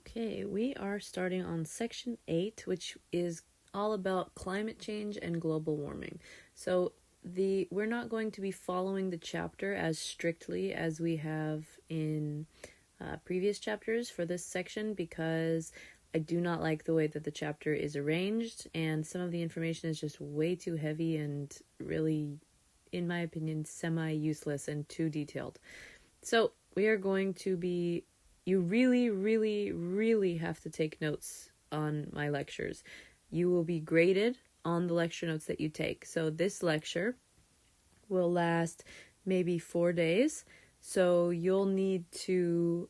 Okay, we are starting on section 8, which is all about climate change and global warming. So we're not going to be following the chapter as strictly as we have in previous chapters for this section, because I do not like the way that the chapter is arranged, and some of the information is just way too heavy and really, in my opinion, semi-useless and too detailed. So we are going to be, you really, really, really have to take notes on my lectures. You will be graded on the lecture notes that you take. So this lecture will last maybe 4 days. So you'll need to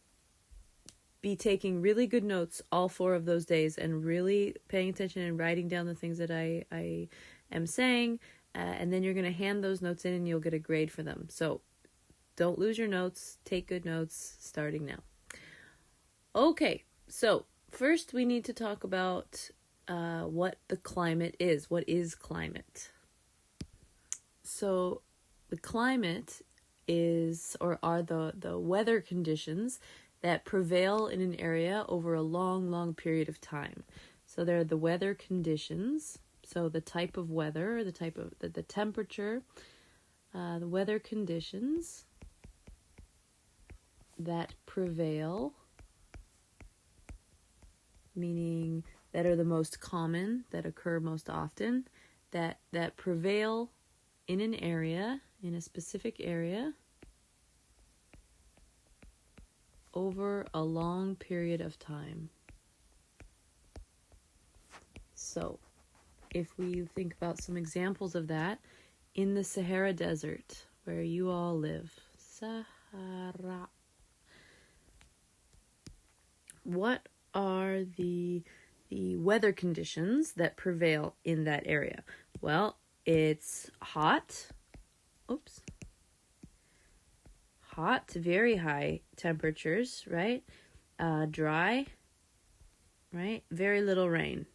be taking really good notes all 4 of those days and really paying attention and writing down the things that I am saying. And then you're going to hand those notes in and you'll get a grade for them. So don't lose your notes. Take good notes starting now. Okay, so first we need to talk about what the climate is. What is climate? So the climate is, or are the weather conditions that prevail in an area over a long, long period of time. So there are the weather conditions. So the type of weather, the type of the temperature, the weather conditions that prevail, meaning that are the most common, that occur most often, that prevail in an area, in a specific area, over a long period of time. So, if we think about some examples of that, in the Sahara Desert, where you all live, Sahara, what are the weather conditions that prevail in that area? Well, it's hot, very high temperatures, right? Dry, right? Very little rain,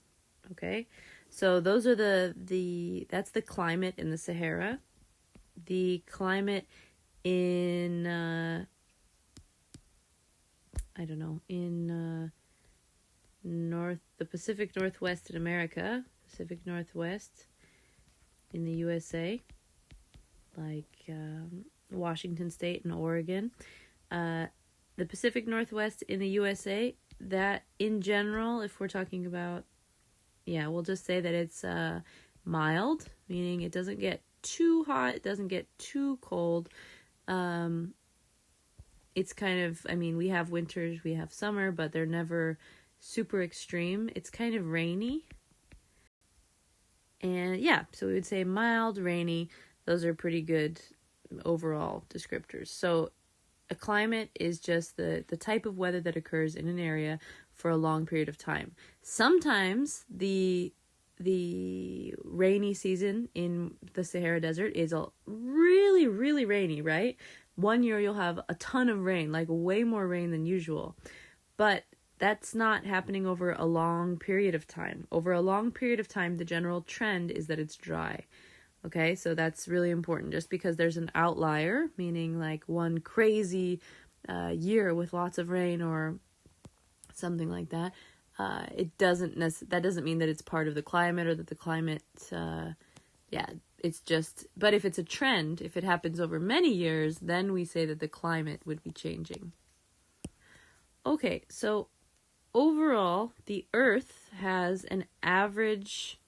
okay? So those are that's the climate in the Sahara. The climate in, the Pacific Northwest in America, Pacific Northwest in the USA, like Washington State and Oregon. The Pacific Northwest in the USA, that in general, if we're talking about, we'll just say that it's mild, meaning it doesn't get too hot, it doesn't get too cold. It's kind of, we have winters, we have summer, but they're never super extreme. It's kind of rainy. And so we would say mild, rainy. Those are pretty good overall descriptors. So a climate is just the type of weather that occurs in an area for a long period of time. Sometimes the rainy season in the Sahara Desert is a really, really rainy, right? One year you'll have a ton of rain, like way more rain than usual. But that's not happening over a long period of time. Over a long period of time, the general trend is that it's dry. Okay, so that's really important. Just because there's an outlier, meaning like one crazy year with lots of rain or something like that, that doesn't mean that it's part of the climate or that the climate, it's just, but if it's a trend, if it happens over many years, then we say that the climate would be changing. Okay, so overall, the Earth has an average,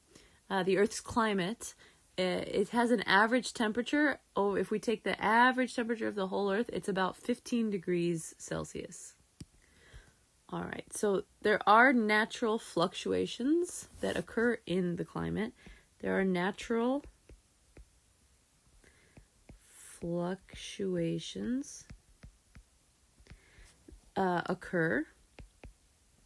the Earth's climate, it has an average temperature. If we take the average temperature of the whole Earth, it's about 15 degrees Celsius. All right, so there are natural fluctuations that occur in the climate. There are natural fluctuations occur,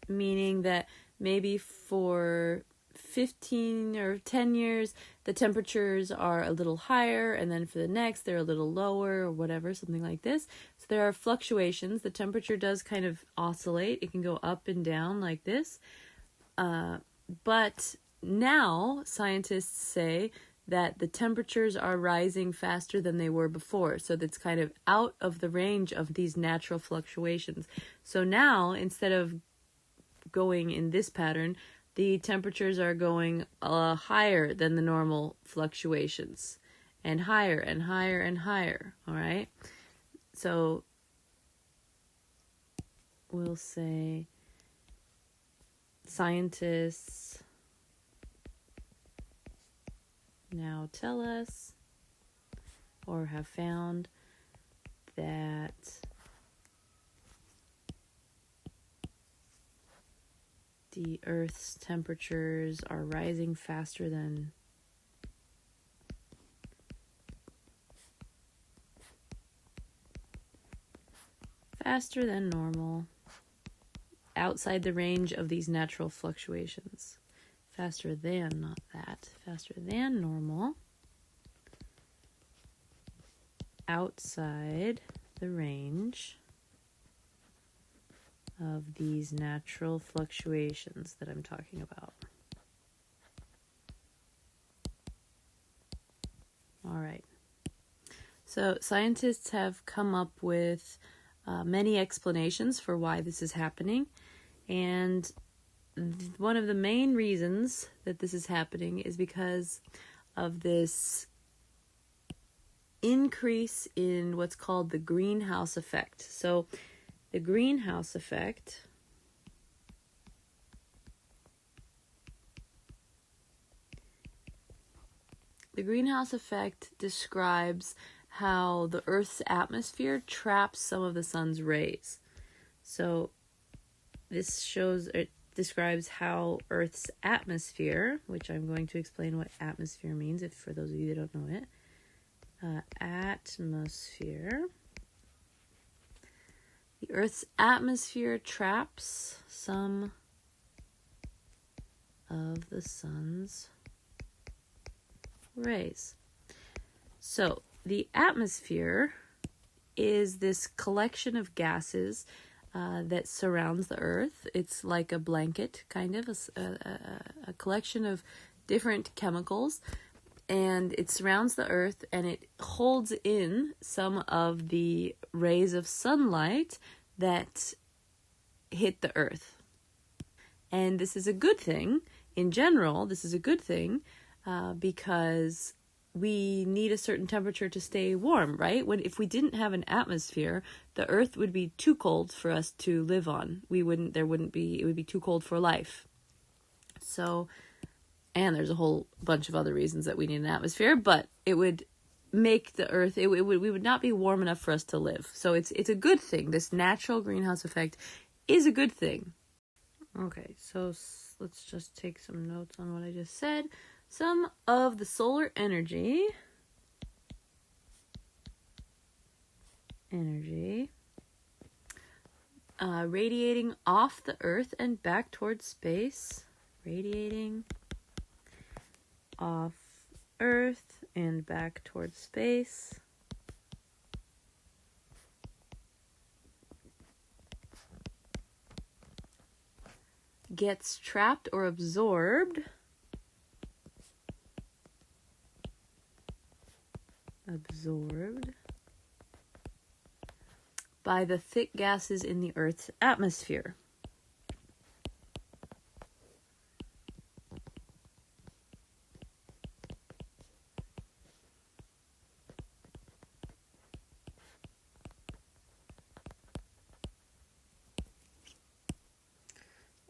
meaning that maybe for 15 or 10 years, the temperatures are a little higher, and then for the next, they're a little lower or whatever, something like this. So there are fluctuations. The temperature does kind of oscillate. It can go up and down like this. But now scientists say that the temperatures are rising faster than they were before. So that's kind of out of the range of these natural fluctuations. So now, instead of going in this pattern, the temperatures are going higher than the normal fluctuations, and higher and higher and higher, all right? So we'll say scientists now tell us, or have found, that the Earth's temperatures are rising faster than normal, outside the range of these natural fluctuations. Faster than, not that. Faster than normal, outside the range of these natural fluctuations that I'm talking about. All right. So scientists have come up with many explanations for why this is happening, and one of the main reasons that this is happening is because of this increase in what's called the greenhouse effect. So the greenhouse effect describes how the Earth's atmosphere traps some of the sun's rays. So this describes how Earth's atmosphere, which I'm going to explain what atmosphere means if for those of you that don't know it. Atmosphere. The Earth's atmosphere traps some of the sun's rays. So the atmosphere is this collection of gases that surrounds the Earth. It's like a blanket, kind of, a collection of different chemicals, and it surrounds the Earth, and it holds in some of the rays of sunlight that hit the Earth. And this is a good thing. In general, this is a good thing because we need a certain temperature to stay warm, right? If we didn't have an atmosphere, the Earth would be too cold for us to live on. It would be too cold for life. So, and there's a whole bunch of other reasons that we need an atmosphere, but it would make the Earth, we would not be warm enough for us to live. So it's a good thing. This natural greenhouse effect is a good thing. Okay, so let's just take some notes on what I just said. Some of the solar energy radiating off the Earth and back towards space. Radiating off Earth and back towards space. Gets trapped or absorbed by the thick gases in the Earth's atmosphere.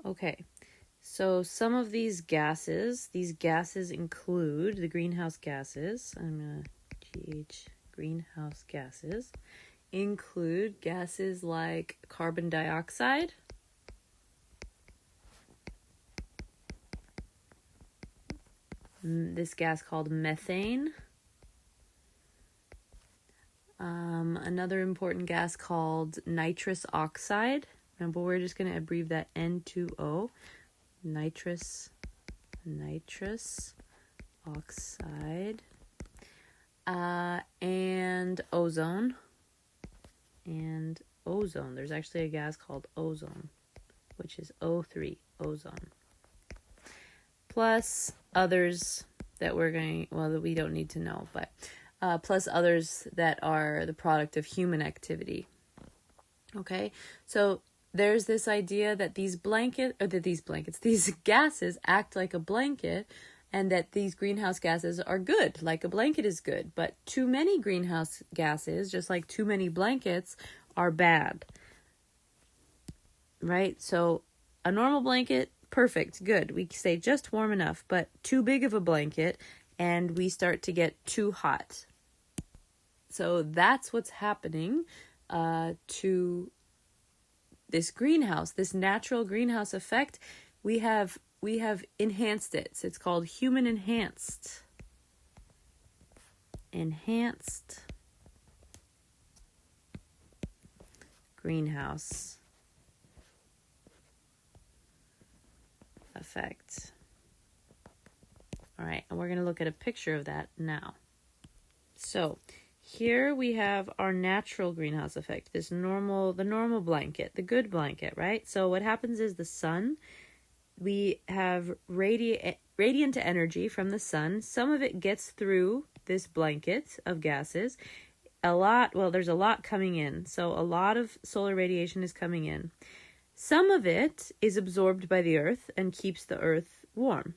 Okay, so some of these gases include the greenhouse gases. I'm going to greenhouse gases include gases like carbon dioxide, this gas called methane, another important gas called nitrous oxide. Remember, we're just going to abbreviate that N2O, nitrous oxide, and ozone. There's actually a gas called ozone, which is O3, ozone. Plus others that that we don't need to know, but plus others that are the product of human activity. Okay, so there's this idea that these gases act like a blanket, and that these greenhouse gases are good, like a blanket is good. But too many greenhouse gases, just like too many blankets, are bad. Right? So a normal blanket, perfect, good. We stay just warm enough, but too big of a blanket and we start to get too hot. So that's what's happening to this greenhouse, this natural greenhouse effect. We have enhanced it. So it's called human enhanced greenhouse effect. All right, and we're going to look at a picture of that now. So here we have our natural greenhouse effect, the normal blanket, the good blanket, right? So what happens is the sun, we have radiant energy from the sun. Some of it gets through this blanket of gases. There's a lot coming in. So a lot of solar radiation is coming in. Some of it is absorbed by the earth and keeps the earth warm.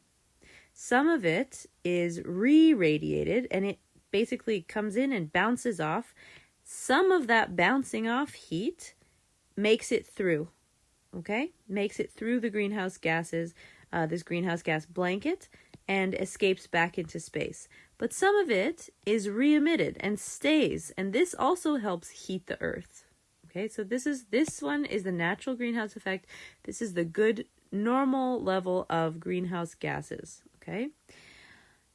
Some of it is re-radiated and it basically comes in and bounces off. Some of that bouncing off heat makes it through, okay? Makes it through the greenhouse gases, this greenhouse gas blanket, and escapes back into space. But some of it is re-emitted and stays, and this also helps heat the earth. Okay, so this one is the natural greenhouse effect. This is the good normal level of greenhouse gases, okay?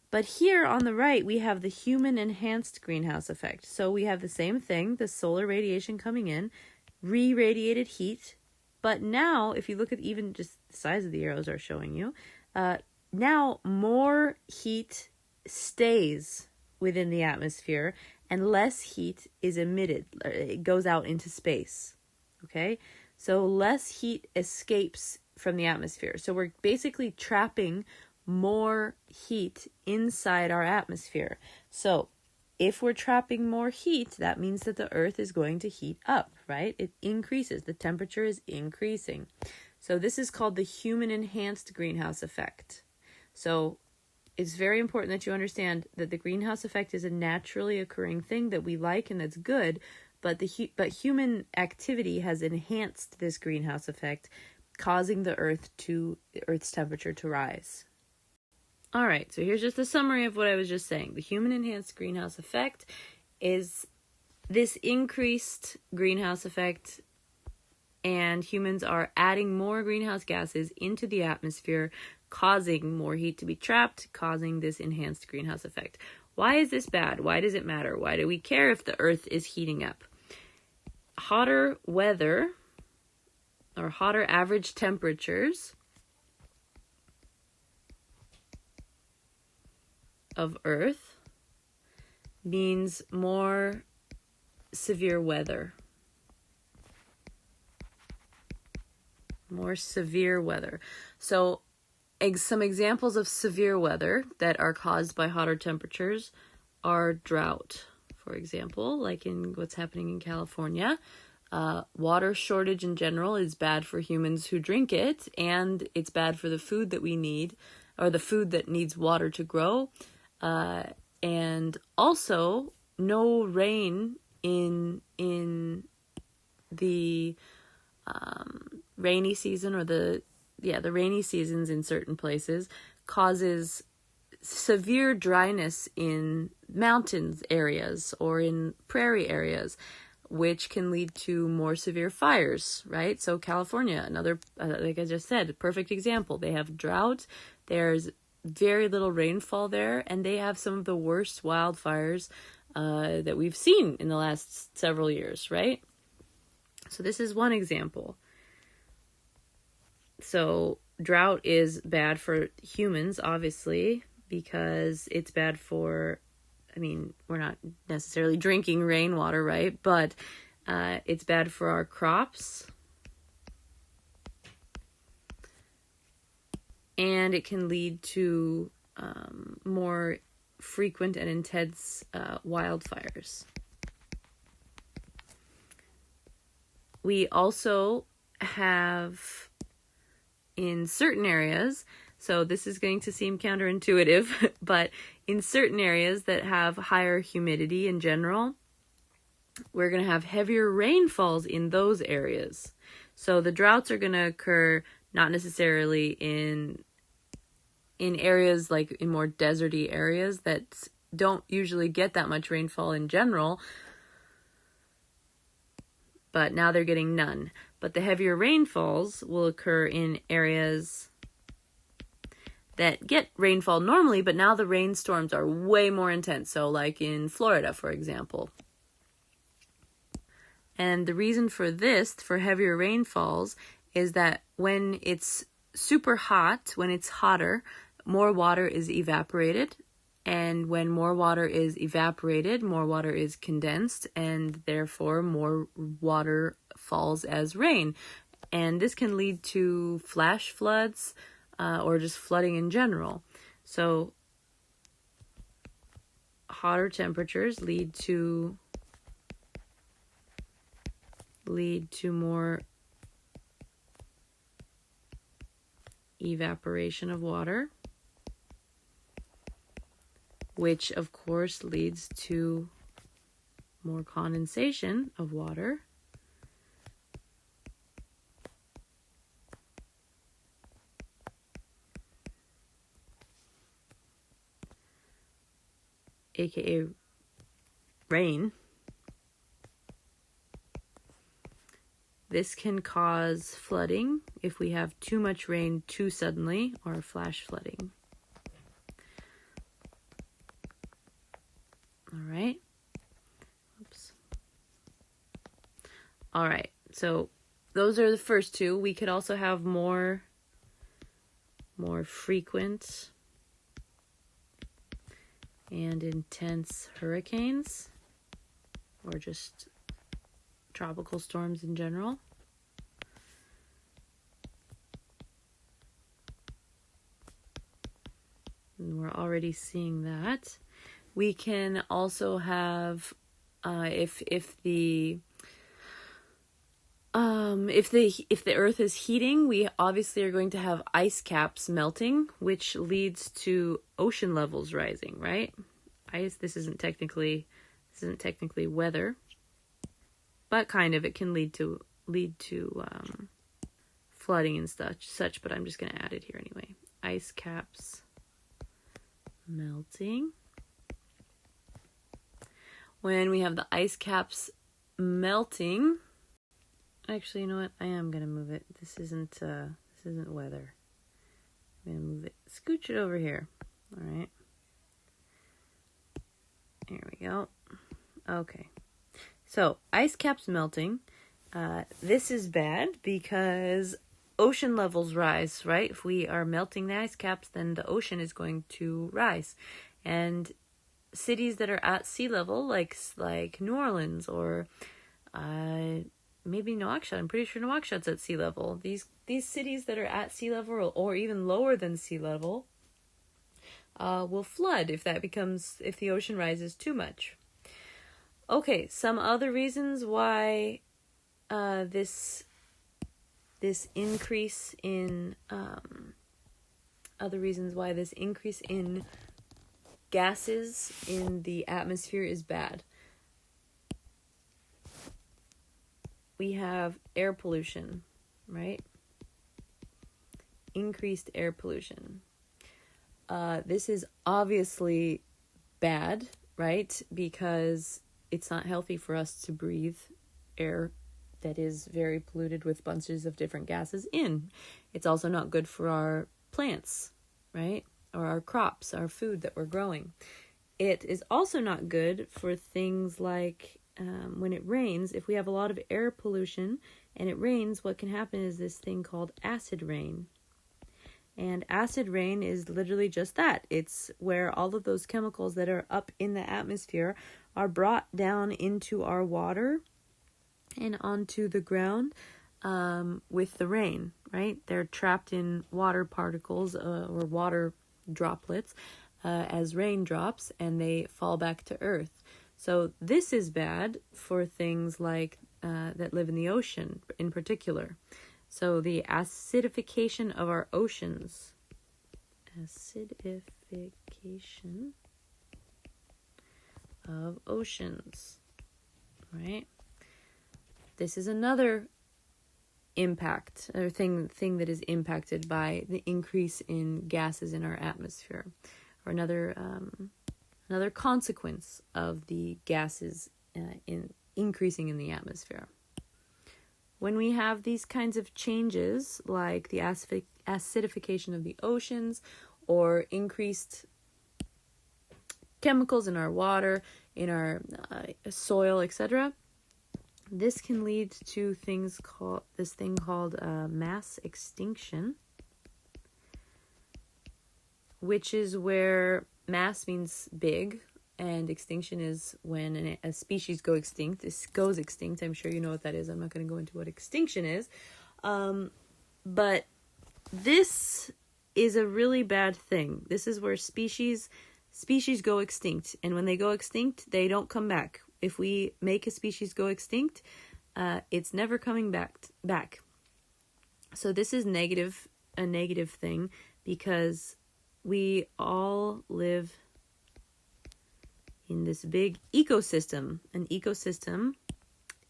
But here on the right, we have the human enhanced greenhouse effect. So we have the same thing, the solar radiation coming in, re-radiated heat. But now, if you look at even just the size of the arrows are showing you, now more heat stays within the atmosphere and less heat is emitted. It goes out into space, okay? So less heat escapes from the atmosphere. So we're basically trapping more heat inside our atmosphere. So if we're trapping more heat, that means that the earth is going to heat up, right? It increases. The temperature is increasing. So this is called the human enhanced greenhouse effect. So it's very important that you understand that the greenhouse effect is a naturally occurring thing that we like and that's good, but human activity has enhanced this greenhouse effect, causing the Earth's temperature to rise. All right, so here's just a summary of what I was just saying. The human enhanced greenhouse effect is this increased greenhouse effect, and humans are adding more greenhouse gases into the atmosphere, causing more heat to be trapped, causing this enhanced greenhouse effect. Why is this bad? Why does it matter? Why do we care if the Earth is heating up? Hotter weather, or hotter average temperatures of Earth means more severe weather. More severe weather. So some examples of severe weather that are caused by hotter temperatures are drought, for example, like in what's happening in California. Water shortage in general is bad for humans who drink it, and it's bad for the food that we need, or the food that needs water to grow. And also no rain in the rainy season, or the rainy seasons in certain places causes severe dryness in mountains areas or in prairie areas, which can lead to more severe fires, right? So California, another, like I just said, a perfect example. They have drought, there's very little rainfall there, and they have some of the worst wildfires that we've seen in the last several years, right? So this is one example. So drought is bad for humans, obviously, because it's bad for, we're not necessarily drinking rainwater, right? But it's bad for our crops. And it can lead to more frequent and intense wildfires. We also have, in certain areas, so this is going to seem counterintuitive, but in certain areas that have higher humidity in general, we're going to have heavier rainfalls in those areas. So the droughts are going to occur not necessarily in areas like in more deserty areas that don't usually get that much rainfall in general, but now they're getting none. But the heavier rainfalls will occur in areas that get rainfall normally, but now the rainstorms are way more intense. So like in Florida, for example. And the reason for this, for heavier rainfalls, is that when it's super hot, when it's hotter, more water is evaporated. And when more water is evaporated, more water is condensed, and therefore more water falls as rain. And this can lead to flash floods or just flooding in general. So hotter temperatures lead to more evaporation of water, which of course leads to more condensation of water, aka rain. This can cause flooding if we have too much rain too suddenly, or flash flooding. All right. Oops. All right. So those are the first two. We could also have more frequent and intense hurricanes, or just tropical storms in general. And we're already seeing that. We can also have, if the Earth is heating, we obviously are going to have ice caps melting, which leads to ocean levels rising, right? This isn't technically weather, but kind of. It can lead to flooding and such. But I'm just going to add it here anyway. Ice caps melting. When we have the ice caps melting, actually, you know what? I am going to move it. This isn't weather. I'm going to move it. Scooch it over here. All right. Here we go. Okay. So, ice caps melting. This is bad because ocean levels rise, right? If we are melting the ice caps, then the ocean is going to rise. And cities that are at sea level, like New Orleans or maybe Nouakchott. I'm pretty sure Nouakchott's at sea level. These cities that are at sea level or even lower than sea level will flood if the ocean rises too much. Okay, some other reasons why this increase in gases in the atmosphere is bad. We have air pollution, right? Increased air pollution. This is obviously bad, right? Because it's not healthy for us to breathe air that is very polluted with bunches of different gases in. It's also not good for our plants, right? Or our crops, our food that we're growing. It is also not good for things like when it rains. If we have a lot of air pollution and it rains, what can happen is this thing called acid rain. And acid rain is literally just that. It's where all of those chemicals that are up in the atmosphere are brought down into our water and onto the ground with the rain, right? They're trapped in water particles or water droplets as raindrops, and they fall back to earth. So this is bad for things like that live in the ocean in particular. So the acidification of our oceans. Acidification of oceans, right? This is another impact or thing that is impacted by the increase in gases in our atmosphere, or another consequence of the gases in increasing in the atmosphere. When we have these kinds of changes, like the acidification of the oceans or increased chemicals in our water, in our soil, etc., this can lead to this thing called mass extinction, which is where mass means big, and extinction is when a species goes extinct. This goes extinct. I'm sure you know what that is. I'm not going to go into what extinction is. But this is a really bad thing. This is where species go extinct. And when they go extinct, they don't come back. If we make a species go extinct, it's never coming back. So this is a negative thing, because we all live in this big ecosystem. An ecosystem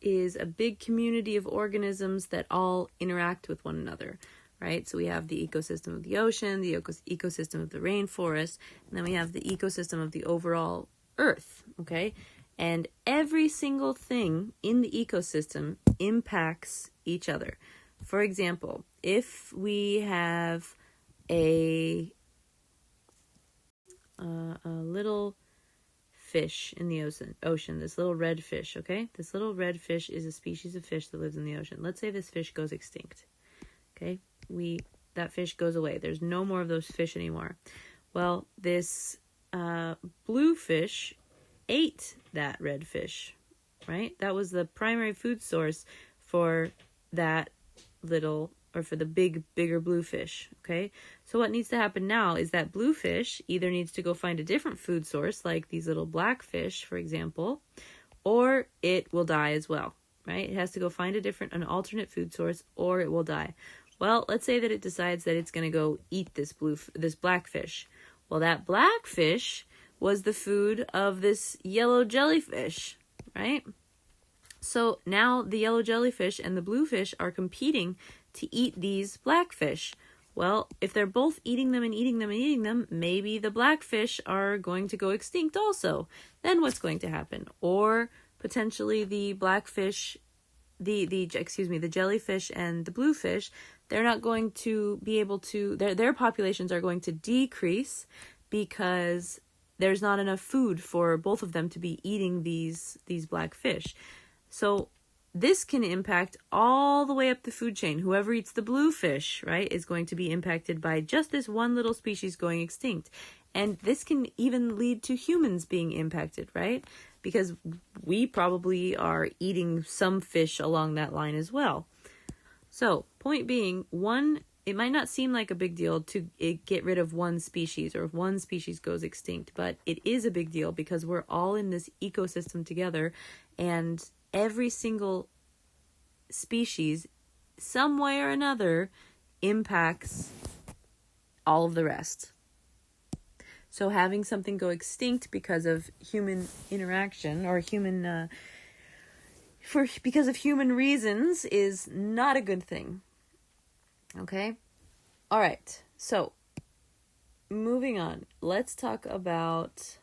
is a big community of organisms that all interact with one another, right? So we have the ecosystem of the ocean, the ecosystem of the rainforest, and then we have the ecosystem of the overall Earth, okay? And every single thing in the ecosystem impacts each other. For example, if we have a little fish in the ocean, this little red fish, okay? This little red fish is a species of fish that lives in the ocean. Let's say this fish goes extinct, okay? That fish goes away. There's no more of those fish anymore. Well, this blue fish ate that red fish, right? That was the primary food source for that for the bigger blue fish, okay? So what needs to happen now is that blue fish either needs to go find a different food source, like these little black fish, for example, or it will die as well, right? It has to go find an alternate food source, or it will die. Well, let's say that it decides that it's going to go eat this black fish. Well, that black fish was the food of this yellow jellyfish, right? So now the yellow jellyfish and the blue fish are competing to eat these blackfish. Well, if they're both eating them, maybe the blackfish are going to go extinct also. Then what's going to happen? Or potentially the blackfish, the jellyfish and the bluefish, they're not going to be able to, their populations are going to decrease because there's not enough food for both of them to be eating these black fish. So this can impact all the way up the food chain. Whoever eats the bluefish, right, is going to be impacted by just this one little species going extinct. And this can even lead to humans being impacted, right? Because we probably are eating some fish along that line as well. So, point being, it might not seem like a big deal to get rid of one species, or if one species goes extinct, but it is a big deal because we're all in this ecosystem together, and every single species, some way or another, impacts all of the rest. So having something go extinct because of human interaction or because of human reasons is not a good thing. Okay? All right. So, moving on. Let's talk about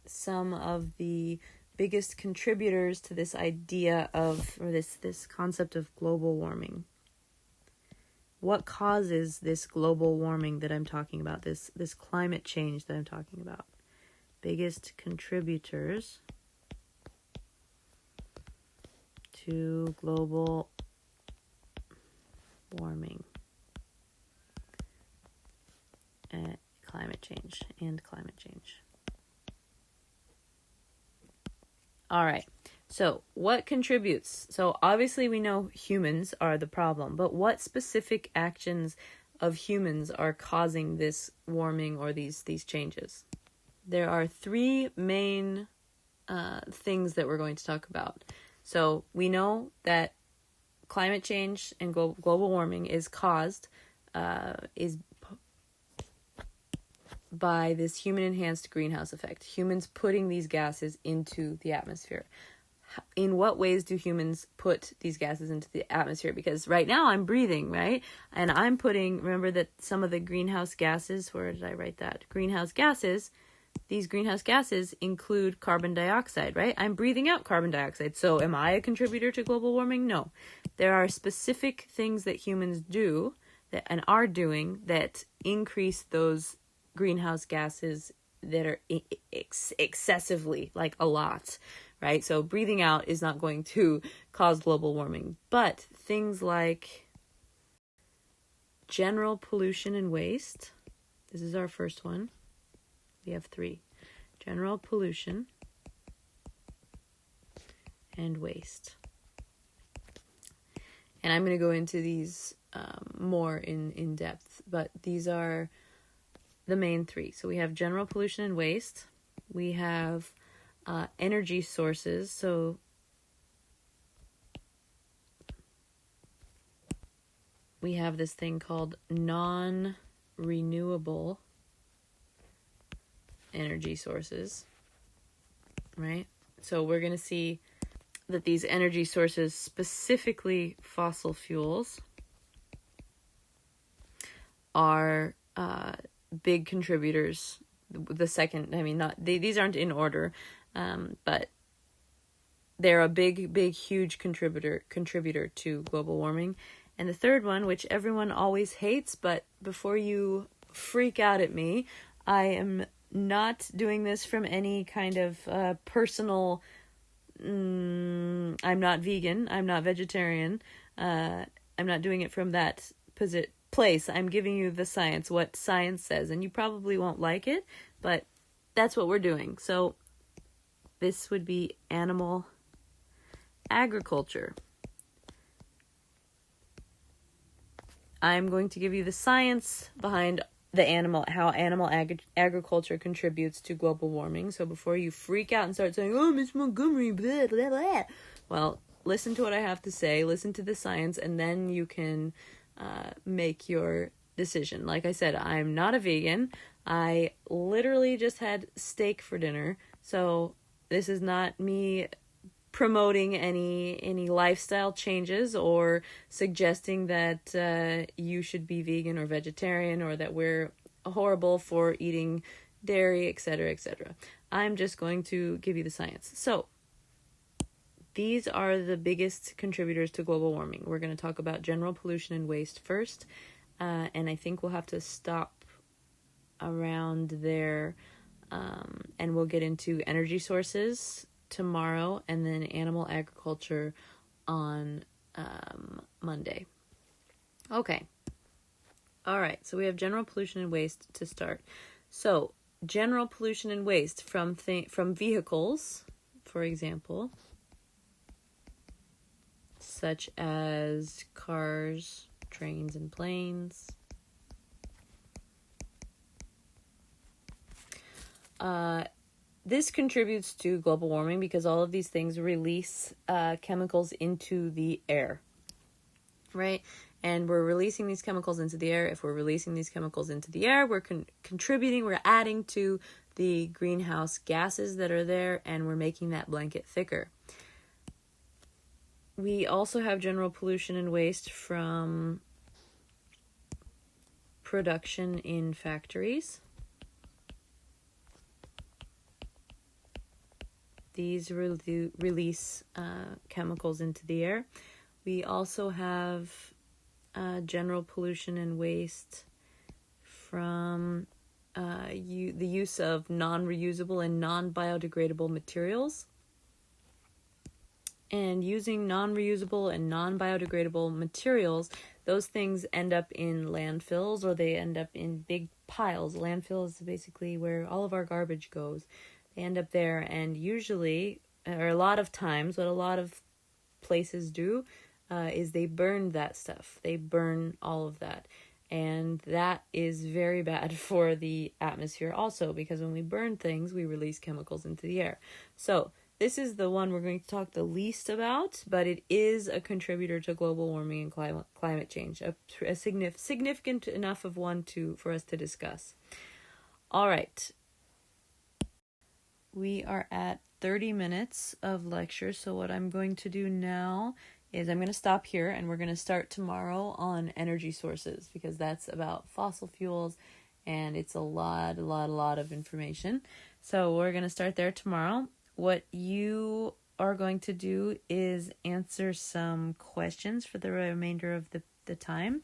some of the biggest contributors to this idea this concept of global warming. What causes this global warming that I'm talking about, this climate change that I'm talking about? Biggest contributors to global warming and climate change. All right. So what contributes? So obviously we know humans are the problem, but what specific actions of humans are causing this warming or these changes? There are three main things that we're going to talk about. So we know that climate change and global warming is caused is by this human-enhanced greenhouse effect. Humans putting these gases into the atmosphere. In what ways do humans put these gases into the atmosphere? Because right now I'm breathing, right? And I'm putting, remember that some of the greenhouse gases, where did I write that? Greenhouse gases, these greenhouse gases include carbon dioxide, right? I'm breathing out carbon dioxide. So am I a contributor to global warming? No. There are specific things that humans do and are doing that increase those greenhouse gases that are excessively, like a lot, right? So breathing out is not going to cause global warming, but things like general pollution and waste. This is our first one. We have 3. General pollution and waste. And I'm going to go into these more in depth, but these are the main 3. So we have general pollution and waste. We have energy sources. So we have this thing called non-renewable energy sources, right? So we're going to see that these energy sources, specifically fossil fuels, are big contributors. The second, I mean, these aren't in order, but they're a big, huge contributor to global warming. And the third one, which everyone always hates, but before you freak out at me, I am not doing this from any kind of personal. I'm not vegan. I'm not vegetarian. I'm not doing it from that place. I'm giving you the science, what science says, and you probably won't like it, but that's what we're doing. So this would be animal agriculture. I'm going to give you the science behind how animal agriculture contributes to global warming. So before you freak out and start saying, "Oh, Miss Montgomery, blah, blah, blah," well, listen to what I have to say, listen to the science, and then you can make your decision. Like I said, I'm not a vegan. I literally just had steak for dinner. So this is not me promoting any lifestyle changes or suggesting that you should be vegan or vegetarian or that we're horrible for eating dairy, etc., etc. I'm just going to give you the science. So these are the biggest contributors to global warming. We're going to talk about general pollution and waste first, and I think we'll have to stop around there, and we'll get into energy sources tomorrow, and then animal agriculture on Monday. Okay. All right. So we have general pollution and waste to start. So general pollution and waste from vehicles, for example, such as cars, trains, and planes. This contributes to global warming because all of these things release chemicals into the air, right? And we're releasing these chemicals into the air. If we're releasing these chemicals into the air, we're contributing, we're adding to the greenhouse gases that are there, and we're making that blanket thicker. We also have general pollution and waste from production in factories. These release chemicals into the air. We also have general pollution and waste from the use of non-reusable and non-biodegradable materials. And using non-reusable and non-biodegradable materials, those things end up in landfills or they end up in big piles. Landfill is basically where all of our garbage goes. They end up there, and usually, or a lot of times, what a lot of places do is they burn that stuff. They burn all of that. And that is very bad for the atmosphere also, because when we burn things, we release chemicals into the air. So this is the one we're going to talk the least about, but it is a contributor to global warming and climate change, a significant enough of one for us to discuss. All right. We are at 30 minutes of lecture, so what I'm going to do now is I'm going to stop here, and we're going to start tomorrow on energy sources, because that's about fossil fuels, and it's a lot of information. So we're going to start there tomorrow. What you are going to do is answer some questions for the remainder of the time.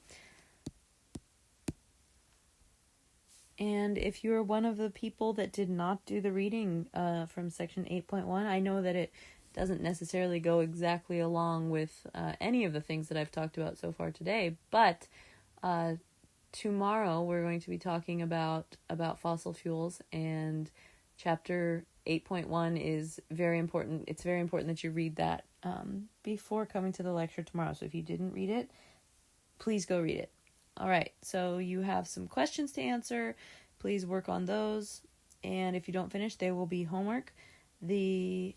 And if you're one of the people that did not do the reading from section 8.1, I know that it doesn't necessarily go exactly along with any of the things that I've talked about so far today, but tomorrow we're going to be talking about fossil fuels, and chapter 8.1 is very important. It's very important that you read that before coming to the lecture tomorrow. So if you didn't read it, please go read it. All right, so you have some questions to answer. Please work on those. And if you don't finish, they will be homework. The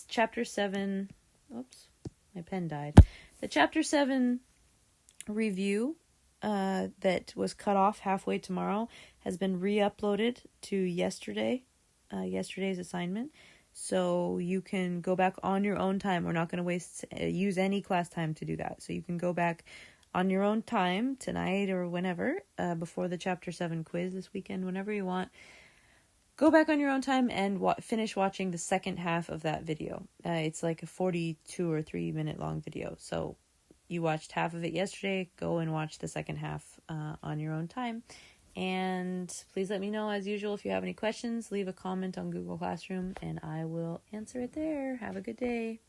chapter 7, oops, my pen died. The chapter 7 review that was cut off halfway tomorrow has been re-uploaded to yesterday's assignment. So you can go back on your own time. We're not going to use any class time to do that. So you can go back on your own time tonight or whenever, before the chapter 7 quiz this weekend, whenever you want. Go back on your own time and finish watching the second half of that video. It's like a 42 or 3 minute long video. So you watched half of it yesterday. Go and watch the second half on your own time. And please let me know, as usual, if you have any questions. Leave a comment on Google Classroom, and I will answer it there. Have a good day.